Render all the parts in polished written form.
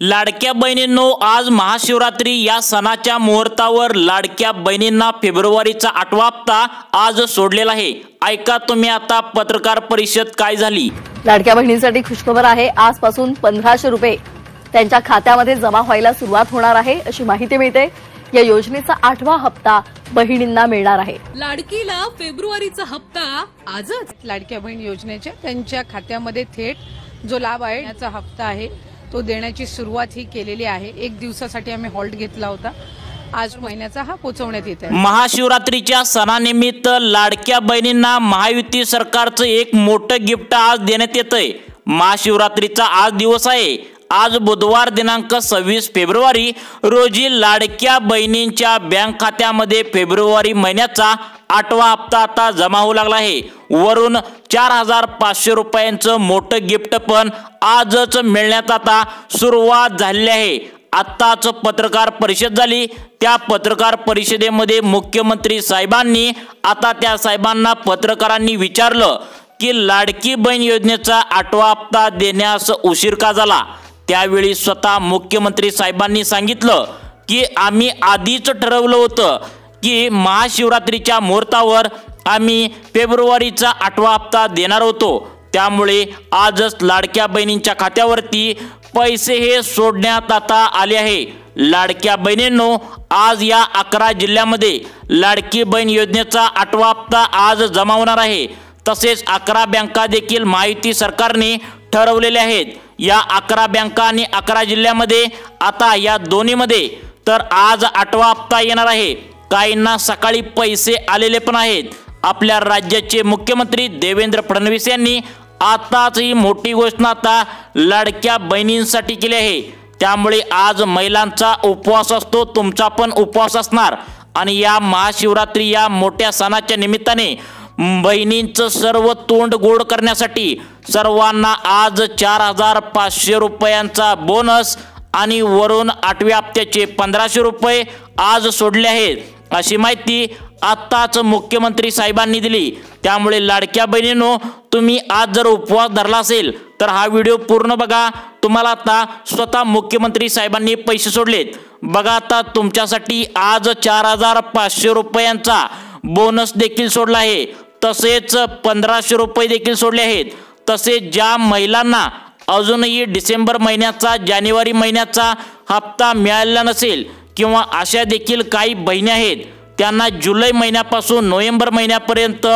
लाडक्या बहिणींनो, आज महाशिवरात्री या सणाच्या मुहूर्तावर लाडक्या बहिणींना फेब्रुवारीचा 8वा हप्ता आज सोडलेला आहे। ऐका तुम्ही आता पत्रकार परिषद काय झाली। लाडक्या बहिणींसाठी खुशखबर आहे। आजपासून 1500 रुपये त्यांच्या खात्यामध्ये जमा व्हायला सुरुवात होणार आहे अशी माहिती मिळते। या योजनेचा 8वा हप्ता बहिणींना मिळणार आहे। लाडकीला फेब्रुवारीचा हप्ता आजच। लाडक्या बहीण योजनेच्या त्यांच्या खात्यामध्ये थेट जो लाभ आहे याचा हप्ता आहे तो देण्याची सुरुवात ही केलेली आहे। एक दिवसासाठी आम्ही हॉल्ट घेतला होता, आज महिन्याचा हा पोहोचवण्यात येत आहे। महाशिवरात्रीच्या सणानिमित्त लाडक्या बहिणींना महायुती सरकारचं एक मोठं गिफ्ट आज देण्यात येतंय। महाशिवरात्रीचा आज दिवस आहे। आज बुधवार दिनांक 26 फेब्रुवारी रोजी लाडक्या बहिणींच्या बँक खात्यामध्ये फेब्रुवारी महिन्याचा 8वा हप्ता आता जमा होऊ लागला आहे। वरून 4500 रुपयांचं मोठं गिफ्ट पण आजच मिळण्यात आता सुरुवात झाली आहे। आत्ताच पत्रकार परिषद झाली, त्या पत्रकार परिषदेमध्ये मुख्यमंत्री साहेबांनी आता त्या साहेबांना पत्रकारांनी विचारलं की लाडकी बहीण योजनेचा 8वा हप्ता देण्यास उशीर का झाला। त्यावेळी स्वतः मुख्यमंत्री साहेबांनी सांगितलं की आम्ही आधीच ठरवलं होतं की महाशिवरात्रीच्या मुहूर्तावर आम्ही फेब्रुवारीचा 8वा हप्ता देणार होतो, त्यामुळे आजच लाडक्या बहिणींच्या खात्यावरती पैसे हे सोडण्यात आता आले आहे। लाडक्या बहिणींनो, आज या 11 जिल्ह्यामध्ये लाडकी बहीण योजनेचा 8वा हप्ता आज जमा होणार आहे। तसेच 11 बँका देखील महायुती सरकारने ठरवलेले आहेत। या 11 बँका आणि 11 जिल्ह्यामध्ये आता या दोन्हीमध्ये तर आज 8वा हप्ता येणार आहे। काहींना सकाळी पैसे आलेले पण आहेत। आपल्या राज्याचे मुख्यमंत्री देवेंद्र फडणवीस यांनी आताच ही मोठी घोषणा आता लाडक्या बहिणींसाठी केली आहे। त्यामुळे आज महिलांचा उपवास असतो, तुमचा पण उपवास असणार आणि या महाशिवरात्री या मोठ्या सणाच्या निमित्ताने बहिणींचं सर्व तोंड गोड करण्यासाठी सर्वांना आज 4500 रुपयांचा बोनस आणि वरून 8व्या हप्त्याचे 1500 रुपये आज सोडले आहेत अशी माहिती आत्ताच मुख्यमंत्री साहेबांनी दिली। त्यामुळे लाडक्या बहिणींनो, तुम्ही आज जर उपवास धरला असेल तर हा व्हिडिओ पूर्ण बघा। तुम्हाला आता स्वतः मुख्यमंत्री साहेबांनी पैसे सोडलेत बघा। आता तुमच्यासाठी आज 4500 रुपयांचा बोनस देखील सोडला आहे, तसेच 1500 रुपये देखील सोडले आहेत। तसेच ज्या महिलांना अजूनही डिसेंबर महिन्याचा जानेवारी महिन्याचा हप्ता मिळालेला नसेल किंवा अशा देखील काही बहिणी आहेत त्यांना जुलै महिन्यापासून नोव्हेंबर महिन्यापर्यंत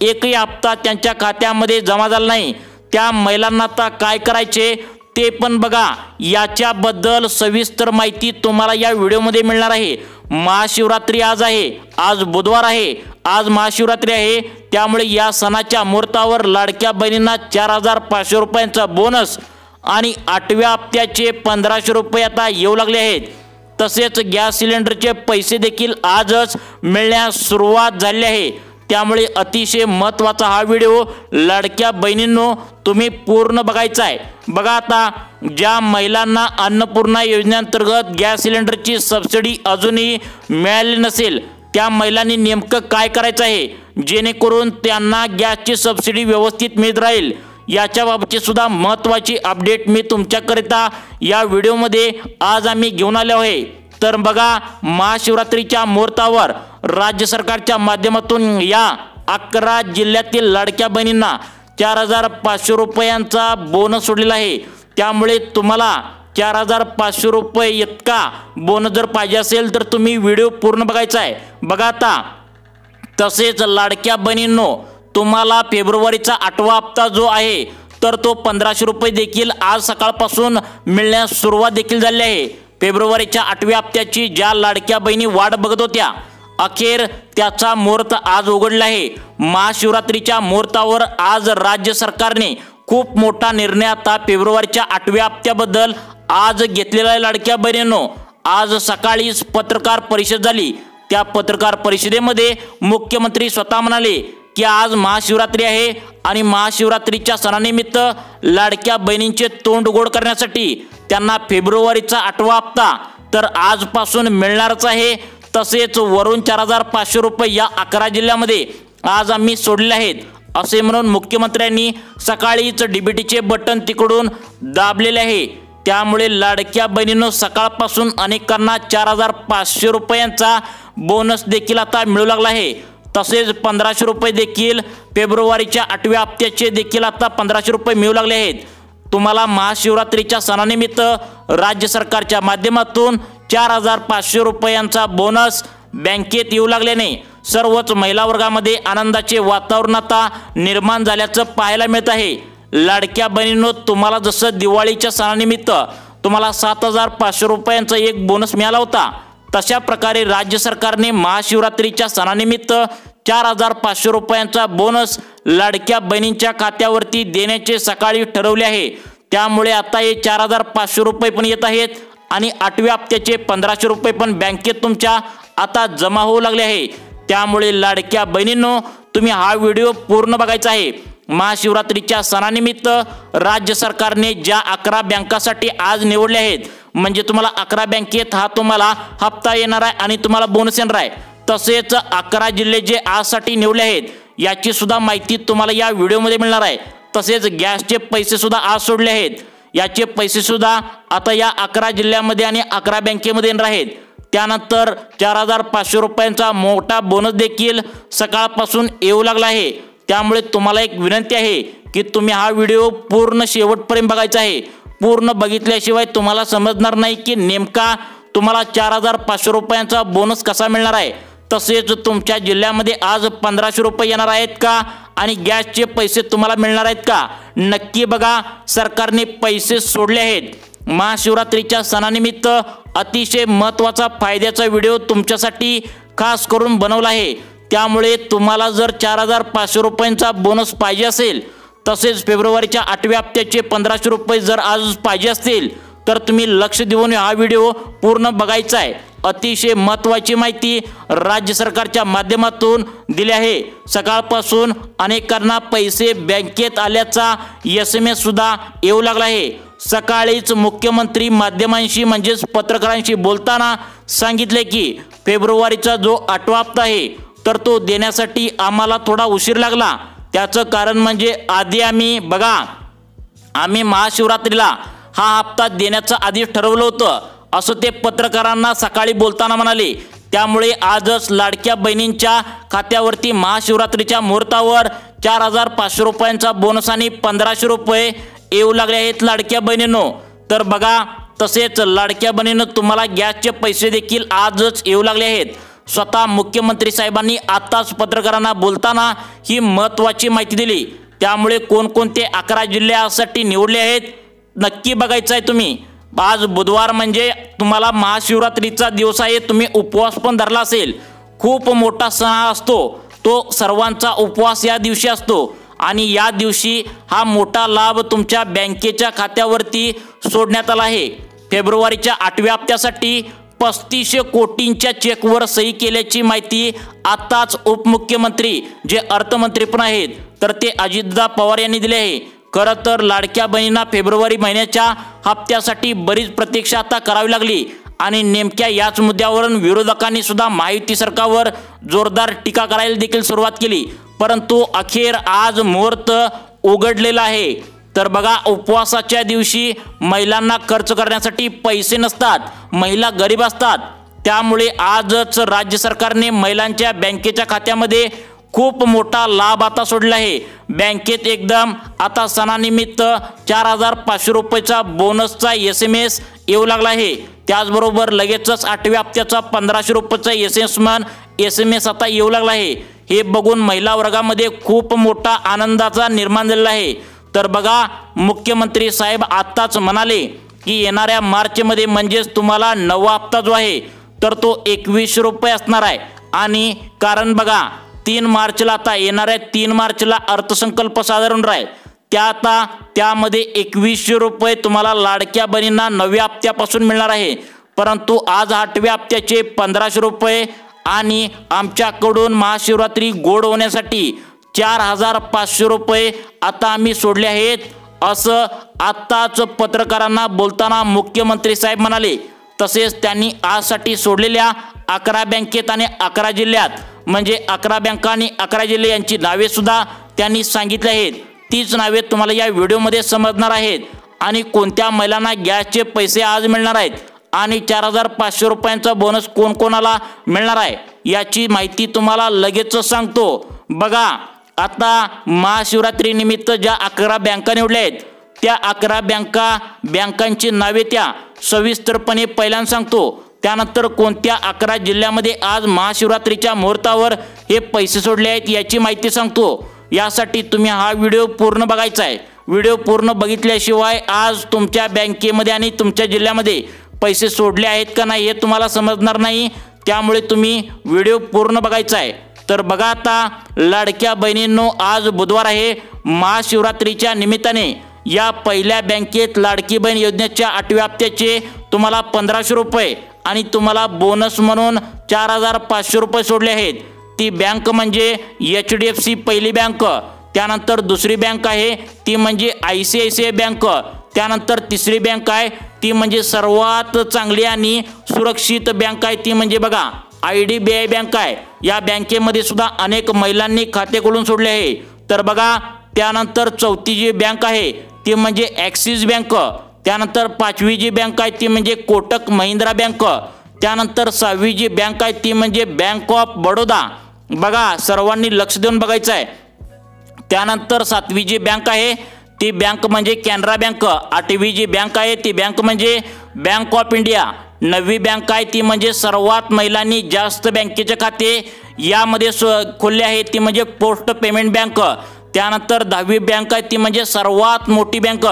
एकही हप्ता त्यांच्या खात्यामध्ये जमा झाला नाही, त्या महिलांना आता काय करायचे ते पण बघा। याच्याबद्दल सविस्तर माहिती तुम्हाला या व्हिडिओमध्ये मिळणार आहे। महाशिवरात्री आज आहे, आज बुधवार आहे, आज महाशिवरात्री आहे। त्यामुळे या सणाच्या मुहूर्तावर लाडक्या बहिणींना 4500 रुपयांचा बोनस आणि 8व्या हप्त्याचे 1500 रुपये आता येऊ लागले आहेत। तसेच गॅस सिलेंडरचे पैसे देखील आजच मिळण्यास सुरुवात झाली आहे। त्यामुळे अतिशय महत्त्वाचा हा व्हिडिओ लाडक्या बहिणींनो तुम्ही पूर्ण बघायचा आहे। बघा, आता ज्या महिलांना अन्नपूर्णा योजनेअंतर्गत गॅस सिलेंडरची सबसिडी अजूनही मिळाली नसेल त्या महिलांनी नेमकं काय करायचं आहे जेणेकरून त्यांना गॅसची सबसिडी व्यवस्थित मिळत राहील, याच्याबाबतची सुद्धा महत्त्वाची अपडेट मी तुमच्याकरिता या व्हिडिओमध्ये आज आम्ही घेऊन आलो आहे। तर बघा, महाशिवरात्रीच्या मुहूर्तावर राज्य सरकारच्या माध्यमातून या 11 जिल्ह्यातील लाडक्या बहिणींना 4500 रुपयांचा बोनस सोडलेला आहे। त्यामुळे तुम्हाला 4500 रुपये इतका बोनस जर पाहिजे असेल तर तुम्ही व्हिडिओ पूर्ण बघायचा आहे। बघा आता, तसेच लाडक्या बहिणींनो, तुम्हाला फेब्रुवारीचा 8वा हप्ता जो आहे तर तो 1500 रुपये देखील आज सकाळपासून मिळण्यास सुरुवात देखील झाली आहे। फेब्रुवारीच्या 8व्या हप्त्याची ज्या लाडक्या बहिणी वाट बघत होत्या, अखेर त्याचा मुहूर्त आज उघडला आहे। महाशिवरात्रीच्या मुहूर्तावर आज राज्य सरकारने खूप मोठा निर्णय आता फेब्रुवारीच्या 8व्या हप्त्याबद्दल आज घेतलेला आहे। लाडक्या बहिणींनो, आज सकाळीच पत्रकार परिषद झाली, त्या पत्रकार परिषदेमध्ये मुख्यमंत्री स्वतः म्हणाले की आज महाशिवरात्री आहे आणि महाशिवरात्रीच्या सणानिमित्त लाडक्या बहिणींचे तोंड गोड करण्यासाठी त्यांना फेब्रुवारीचा 8वा हप्ता तर आजपासून मिळणारच आहे। तसेच वरून 4500 रुपये या 11 जिल्ह्यामध्ये आज आम्ही सोडले आहेत असे म्हणून मुख्यमंत्र्यांनी सकाळीच डीबीटीचे बटन तिकडून दाबलेले आहे। त्यामुळे लाडक्या बहिणींनो सकाळपासून अनेकांना 4,500 रुपयांचा बोनस देखील आता मिळू लागला आहे। तसेच 1,500 रुपये देखील फेब्रुवारीच्या 8व्या हप्त्याचे देखील आता 1,500 रुपये मिळू लागले आहेत। तुम्हाला महाशिवरात्रीच्या सणानिमित्त राज्य सरकारच्या माध्यमातून 4,500 रुपयांचा बोनस बँकेत येऊ लागल्याने सर्वच महिला वर्गामध्ये आनंदाचे वातावरण आता निर्माण झाल्याचं पाहायला मिळत आहे। लाडक्या बहिणींनो, तुम्हाला जसं दिवाळीच्या सणानिमित्त तुम्हाला 7,500 रुपयांचा एक बोनस मिळाला होता, तशा प्रकारे राज्य सरकारने महाशिवरात्रीच्या सणानिमित्त 4,500 रुपयांचा बोनस लाडक्या बहिणींच्या खात्यावरती देण्याचे सकाळी ठरवले आहे। त्यामुळे आता हे 4,500 रुपये पण येत आहेत आणि 8व्या हप्त्याचे 1,500 रुपये पण बँकेत तुमच्या आता जमा होऊ लागले आहे। त्यामुळे लाडक्या बहिणींनो, तुम्ही हा व्हिडिओ पूर्ण बघायचा आहे। महाशिवरात्रीच्या सणानिमित्त राज्य सरकारने ज्या 11 बँकासाठी आज निवडले आहेत, म्हणजे तुम्हाला 11 बँकेत हा तुम्हाला हप्ता येणार आहे आणि तुम्हाला बोनस येणार आहे। तसेच 11 जिल्हे जे आजसाठी निवडले आहेत याची सुद्धा माहिती तुम्हाला या व्हिडिओमध्ये मिळणार आहे। तसेच गॅसचे पैसे सुद्धा आज सोडले आहेत, याचे पैसे सुद्धा आता या 11 जिल्ह्यामध्ये आणि 11 बँकेमध्ये येणार आहेत। त्यानंतर 4,500 रुपयांचा मोठा बोनस देखील सकाळपासून येऊ लागला आहे। त्यामुळे तुम्हाला एक विनंती आहे की तुम्ही हा व्हिडिओ पूर्ण शेवटपर्यंत बघायचा आहे। पूर्ण बघितल्याशिवाय तुम्हाला समजणार नाही की नेमका तुम्हाला 4,500 रुपयांचा बोनस कसा मिळणार आहे। तसेच तुमच्या जिल्ह्यामध्ये आज 1,500 रुपये येणार आहेत का आणि गॅसचे पैसे तुम्हाला मिळणार आहेत का, नक्की बघा। सरकारने पैसे सोडले आहेत। महाशिवरात्रीच्या सणानिमित्त अतिशय महत्त्वाचा फायद्याचा व्हिडिओ तुमच्यासाठी खास करून बनवला आहे। त्यामुळे तुम्हाला जर 4,500 रुपयांचा बोनस पाहिजे असेल, तसेच फेब्रुवारीच्या 8व्या हप्त्याचे 1,500 रुपये जर आज पाहिजे असतील, तर तुम्ही लक्ष देऊन हा व्हिडिओ पूर्ण बघायचा आहे। अतिशय महत्त्वाची माहिती राज्य सरकारच्या माध्यमातून दिली आहे। सकाळपासून अनेकांना पैसे बँकेत आल्याचा SMS सुद्धा येऊ लागला आहे। सकाळीच मुख्यमंत्री माध्यमांशी म्हणजेच पत्रकारांशी बोलताना सांगितले की फेब्रुवारीचा जो 8वा हप्ता आहे तर तो देण्यासाठी आम्हाला थोडा उशीर लागला। त्याचं कारण म्हणजे आधी आम्ही महाशिवरात्रीला हा हप्ता देण्याचं आधीच ठरवलं होतं, असं ते पत्रकारांना सकाळी बोलताना म्हणाले। त्यामुळे आजच लाडक्या बहिणींच्या खात्यावरती महाशिवरात्रीच्या मुहूर्तावर 4,500 रुपयांचा बोनस आणि 1,500 रुपये येऊ लागले आहेत लाडक्या बहिणींनो। तर बघा, तसेच लाडक्या बहिणींनो, तुम्हाला गॅसचे पैसे देखील आजच येऊ लागले आहेत। स्वतः मुख्यमंत्री साहेबांनी आताच पत्रकारांना बोलताना ही महत्त्वाची माहिती दिली। त्यामुळे कोणकोणते 11 जिल्ह्यासाठी निवडले आहेत नक्की बघायचं आहे तुम्ही। आज बुधवार म्हणजे तुम्हाला महाशिवरात्रीचा दिवस आहे, तुम्ही उपवास पण धरला असेल। खूप मोठा सण असतो तो, सर्वांचा उपवास या दिवशी असतो आणि या दिवशी हा मोठा लाभ तुमच्या बँकेच्या खात्यावरती सोडण्यात आला आहे। फेब्रुवारीच्या 8व्या हप्त्यासाठी 3500 कोटींच्या चेकवर सही केल्याची माहिती आताच उपमुख्यमंत्री जे अर्थमंत्री पण आहेत तर ते अजितदादा पवार यांनी दिली आहे। खरं तर लाडक्या बहिणींना फेब्रुवारी महिन्याच्या हप्त्यासाठी बरीच प्रतीक्षा आता करावी लागली आणि नेमक्या याच मुद्द्यावरून विरोधकांनी सुद्धा महायुती सरकारवर जोरदार टीका करायला देखील सुरुवात केली। परंतु अखेर आज मुहूर्त उघडलेला आहे। तर बघा, उपवासाच्या दिवशी महिलांना खर्च करण्यासाठी पैसे नसतात, महिला गरीब असतात। त्यामुळे आजच राज्य सरकारने महिलांच्या बँकेच्या खात्यामध्ये खूप मोठा लाभ आता सोडला आहे। बँकेत एकदम आता सणानिमित्त 4,500 रुपयाचा बोनसचा SMS येऊ लागला आहे। त्याचबरोबर लगेचच 8व्या हप्त्याचा 1,500 रुपयाचा SMS आता येऊ लागला आहे। हे बघून महिला वर्गामध्ये खूप मोठा आनंदाचा निर्माण झालेला आहे। तर बघा, मुख्यमंत्री साहेब आताच म्हणाले की येणाऱ्या मार्चमध्ये म्हणजेच तुम्हाला 9वा हप्ता जो आहे तर तो 2100 रुपये असणार आहे। आणि कारण बघा, 3 मार्चला आता येणाऱ्या 3 मार्चला अर्थसंकल्प सादर होणार आहे। त्यामध्ये 2100 रुपये तुम्हाला लाडक्या बहिणींना 9व्या हप्त्यापासून मिळणार आहे। परंतु आज 8व्या हप्त्याचे 1,500 रुपये आणि आमच्याकडून महाशिवरात्री गोड होण्यासाठी 4,500 रुपये आता आम्ही सोडले आहेत, असं आताच पत्रकारांना बोलताना मुख्यमंत्री साहेब म्हणाले। तसेच त्यांनी आजसाठी सोडलेल्या 11 बँकेत आणि 11 जिल्ह्यात म्हणजे 11 बँका आणि 11 जिल्हे यांची नावे सुद्धा त्यांनी सांगितली आहेत। तीच नावे तुम्हाला या व्हिडिओमध्ये समजणार आहेत। आणि कोणत्या महिलांना गॅसचे पैसे आज मिळणार आहेत आणि 4500 रुपयांचा बोनस कोणाला मिळणार आहे याची माहिती तुम्हाला लगेच सांगतो। बघा, आता महाशिवरात्री निमित्त ज्या 11 बँका निवडल्या आहेत त्या 11 बँकांची नावे त्या सविस्तरपणे पहिल्यांदा सांगतो। त्यानंतर कोणत्या 11 जिल्ह्यामध्ये आज महाशिवरात्रीच्या मुहूर्तावर हे पैसे सोडले आहेत याची माहिती सांगतो। यासाठी तुम्ही हा व्हिडिओ पूर्ण बघायचा आहे। व्हिडिओ पूर्ण बघितल्याशिवाय आज तुमच्या बँकेमध्ये आणि तुमच्या जिल्ह्यामध्ये पैसे सोडले आहेत का नाही हे तुम्हाला समजणार नाही, त्यामुळे तुम्ही व्हिडिओ पूर्ण बघायचा आहे। तर बघा, आता लाडक्या बहिणींनो, आज बुधवार आहे। महाशिवरात्रीच्या निमित्ताने या पहिल्या बँकेत लाडकी बहीण योजनेच्या 8व्या हप्त्याचे तुम्हाला 1500 रुपये आणि तुम्हाला बोनस म्हणून 4500 रुपये सोडले आहेत। ती बँक म्हणजे HDFC पहिली बँक, त्यानंतर दुसरी बँक आहे ती म्हणजे ICICI बँक, त्यानंतर तिसरी बँक आहे ती म्हणजे सर्वात चांगली आणि सुरक्षित बँक आहे ती म्हणजे बघा IDBI बँक आहे। या बँकेमध्ये सुद्धा अनेक महिलांनी खाते खोलून सोडले आहे। तर बघा, त्यानंतर चौथी जी बँक आहे ती म्हणजे ॲक्सिस बँक, त्यानंतर 5वी जी बँक आहे ती म्हणजे कोटक महिंद्रा बँक, त्यानंतर 6वी जी बँक आहे ती म्हणजे बँक ऑफ बडोदा। बघा, सर्वांनी लक्ष देऊन बघायचं आहे। त्यानंतर 7वी जी बँक आहे ती बँक म्हणजे कॅनरा बँक, 8वी जी बँक आहे ती बँक म्हणजे बँक ऑफ इंडिया, 9वी बँक आहे ती म्हणजे सर्वात महिलांनी जास्त बँकेचे खाते यामध्ये खोलले आहे ती म्हणजे पोस्ट पेमेंट बँक, त्यानंतर 10वी बँक आहे ती म्हणजे सर्वात मोठी bank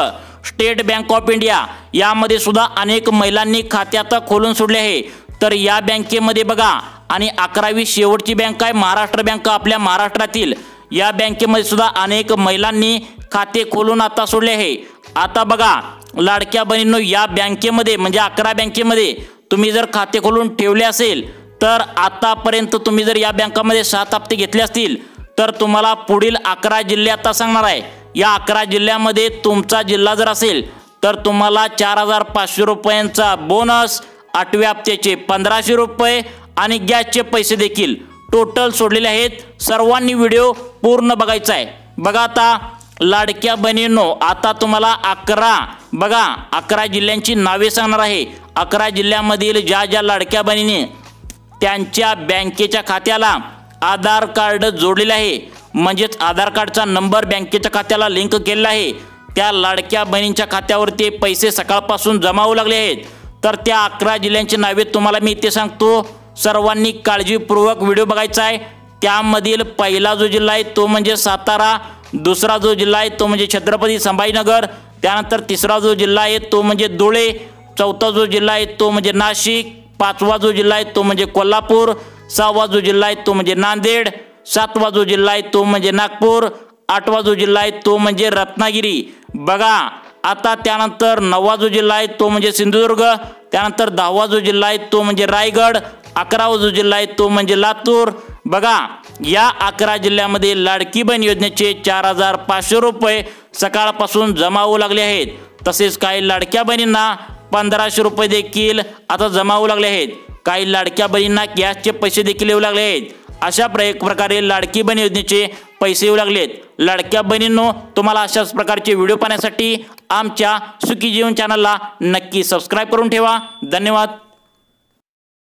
state bank of India, यामध्ये सुद्धा अनेक महिलांनी खाते आता खोलून सोडले आहे। तर या बँकेमध्ये बघा, आणि 11वी शेवटची बँक आहे महाराष्ट्र बँक आपल्या महाराष्ट्रातील, या बँकेमध्ये सुद्धा अनेक महिलांनी खाते खोलून आता सोडले आहे। आता बघा लाडक्या बहिणींनो, या बँकेमध्ये म्हणजे 11 बँकेमध्ये तुम्ही जर खाते खोलून ठेवले असेल तर आतापर्यंत तुम्ही जर या बँकामध्ये 7 हप्ते घेतले असतील तर तुम्हाला पुढील 11 जिल्हे आता सांगणार आहे। या 11 जिल्ह्यामध्ये तुमचा जिल्हा जर असेल तर तुम्हाला 4500 रुपयांचा बोनस, 8व्या हप्त्याचे 1500 रुपये आणि गॅसचे पैसे देखील टोटल सोडलेले आहेत। सर्वांनी व्हिडिओ पूर्ण बघायचा आहे। बघा, आता लाडक्या बहिणींनो, आता तुम्हाला 11 जिल्ह्यांची नावे सांगणार आहे। 11 जिल्ह्यामधील ज्या लाडक्या बहिणीने त्यांच्या बँकेच्या खात्याला आधार कार्ड जोडलेले आहे, म्हणजेच आधार कार्डचा नंबर बँकेच्या खात्याला लिंक केलेला आहे, त्या लाडक्या बहिणींच्या खात्यावर ते पैसे सकाळपासून जमा होऊ लागले आहेत। तर त्या 11 जिल्ह्यांची नावे तुम्हाला मी इथे सांगतो। सर्वांनी काळजीपूर्वक व्हिडिओ बघायचा आहे। त्यामधील पहिला जो जिल्हा आहे तो म्हणजे सातारा, दुसरा जो जिल्हा आहे तो म्हणजे छत्रपती संभाजीनगर, त्यानंतर तिसरा जो जिल्हा आहे तो म्हणजे धुळे, चौथा जो जिल्हा आहे तो म्हणजे नाशिक, 5वा जो जिल्हा आहे तो म्हणजे कोल्हापूर, 6वा जो जिल्हा आहे तो म्हणजे नांदेड, 7वा जो जिल्हा आहे तो म्हणजे नागपूर, 8वा जो जिल्हा आहे तो म्हणजे रत्नागिरी। बघा, आता त्यानंतर 9वा जो जिल्हा आहे तो म्हणजे सिंधुदुर्ग, त्यानंतर 10वा जो जिल्हा आहे तो म्हणजे रायगड, 11वा जो जिल्हा आहे तो म्हणजे लातूर। बघा, या 11 जिल्ह्यामध्ये लाडकी बहीण योजनेचे 4500 रुपये सकाळपासून जमा होऊ लागले आहेत। तसेच काही लाडक्या बहिणींना 1500 रुपये देखील आता जमा होऊ लागले आहेत। काही लाडक्या बहिणींना गॅसचे पैसे देखील येऊ लागले आहेत। अशा प्रकारे लाडकी बहीण योजनेचे पैसे येऊ लागलेत। लाडक्या बहिणींनो, तुम्हाला अशाच प्रकारचे व्हिडिओ पाहण्यासाठी आमच्या सुखी जीवन चॅनलला नक्की सबस्क्राईब करून ठेवा। धन्यवाद।